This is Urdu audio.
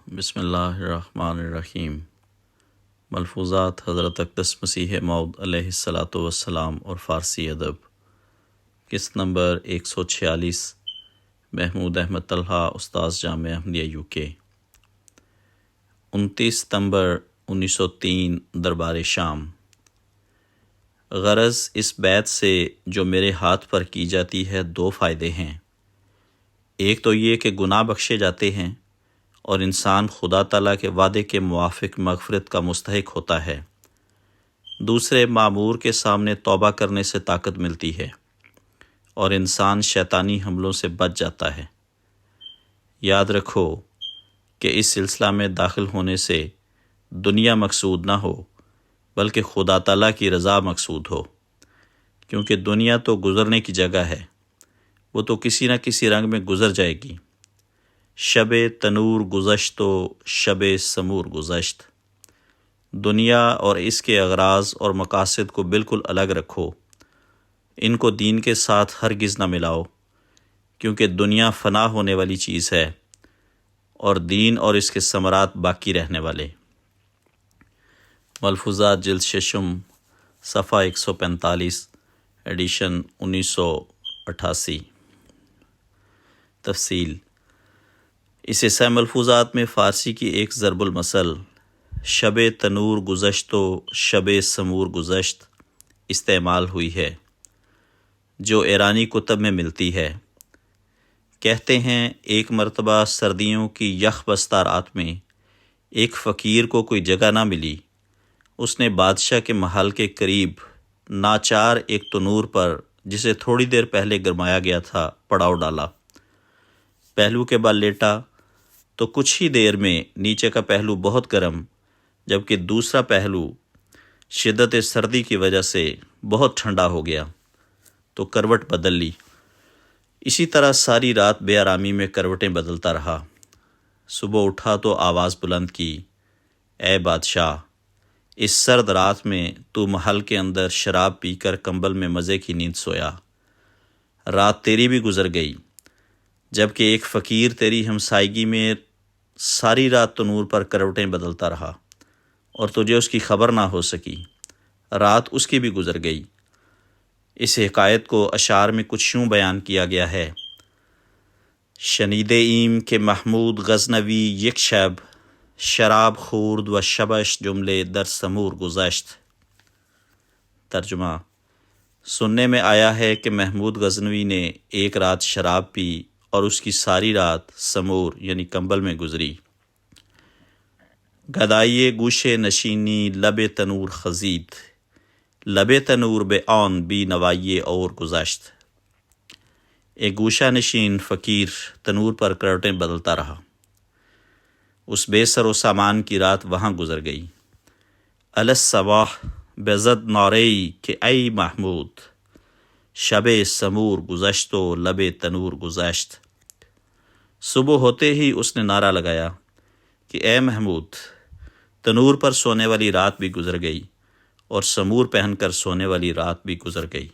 بسم اللہ الرحمن الرحیم۔ ملفوظات حضرت اقدس مسیح موعود علیہ الصلاۃ والسلام اور فارسی ادب، قسط نمبر 146، محمود احمد طلحہ، استاذ جامعہ احمدیہ UK۔ 29 ستمبر 1903، دربار شام۔ غرض اس بیعت سے جو میرے ہاتھ پر کی جاتی ہے دو فائدے ہیں۔ ایک تو یہ کہ گناہ بخشے جاتے ہیں اور انسان خدا تعالیٰ کے وعدے کے موافق مغفرت کا مستحق ہوتا ہے۔ دوسرے، مامور کے سامنے توبہ کرنے سے طاقت ملتی ہے اور انسان شیطانی حملوں سے بچ جاتا ہے۔ یاد رکھو کہ اس سلسلہ میں داخل ہونے سے دنیا مقصود نہ ہو بلکہ خدا تعالیٰ کی رضا مقصود ہو، کیونکہ دنیا تو گزرنے کی جگہ ہے، وہ تو کسی نہ کسی رنگ میں گزر جائے گی۔ شب تنور گذشت و شب سمور گذشت۔ دنیا اور اس کے اغراض اور مقاصد کو بالکل الگ رکھو، ان کو دین کے ساتھ ہرگز نہ ملاؤ، کیونکہ دنیا فنا ہونے والی چیز ہے اور دین اور اس کے ثمرات باقی رہنے والے۔ ملفوظات جلد ششم، صفحہ 145، ایڈیشن 1988۔ تفصیل: اس حصہ ملفوظات میں فارسی کی ایک ضرب المثل شب تنور گذشت و شب سمور گذشت استعمال ہوئی ہے، جو ایرانی کتب میں ملتی ہے۔ کہتے ہیں ایک مرتبہ سردیوں کی یخ بستہ رات میں ایک فقیر کو کوئی جگہ نہ ملی۔ اس نے بادشاہ کے محل کے قریب ناچار ایک تنور پر، جسے تھوڑی دیر پہلے گرمایا گیا تھا، پڑاؤ ڈالا۔ پہلو کے بل لیٹا تو کچھ ہی دیر میں نیچے کا پہلو بہت گرم، جبکہ دوسرا پہلو شدت سردی کی وجہ سے بہت ٹھنڈا ہو گیا، تو کروٹ بدل لی۔ اسی طرح ساری رات بے آرامی میں کروٹیں بدلتا رہا۔ صبح اٹھا تو آواز بلند کی، اے بادشاہ، اس سرد رات میں تو محل کے اندر شراب پی کر کمبل میں مزے کی نیند سویا۔ رات تیری بھی گزر گئی، جبکہ ایک فقیر تیری ہمسائیگی میں ساری رات تنور پر کروٹیں بدلتا رہا اور تجھے اس کی خبر نہ ہو سکی۔ رات اس کی بھی گزر گئی۔ اس حکایت کو اشعار میں کچھ یوں بیان کیا گیا ہے: شنیدے ایم کہ محمود غزنوی یک شب، شراب خورد و شبش جملے در سمور گذشت۔ ترجمہ: سننے میں آیا ہے کہ محمود غزنوی نے ایک رات شراب پی اور اس کی ساری رات سمور یعنی کمبل میں گزری۔ گدائیے گوشے نشینی لب تنور خزید، لب تنور بے آن بی نوائیے اور گذشت۔ ایک گوشہ نشین فقیر تنور پر کروٹیں بدلتا رہا، اس بے سر و سامان کی رات وہاں گزر گئی۔ الصباح بزد نارئی کہ ای محمود، شب سمور گذشت و لب تنور گذشت۔ صبح ہوتے ہی اس نے نعرہ لگایا کہ اے محمود، تنور پر سونے والی رات بھی گزر گئی اور سمور پہن کر سونے والی رات بھی گزر گئی۔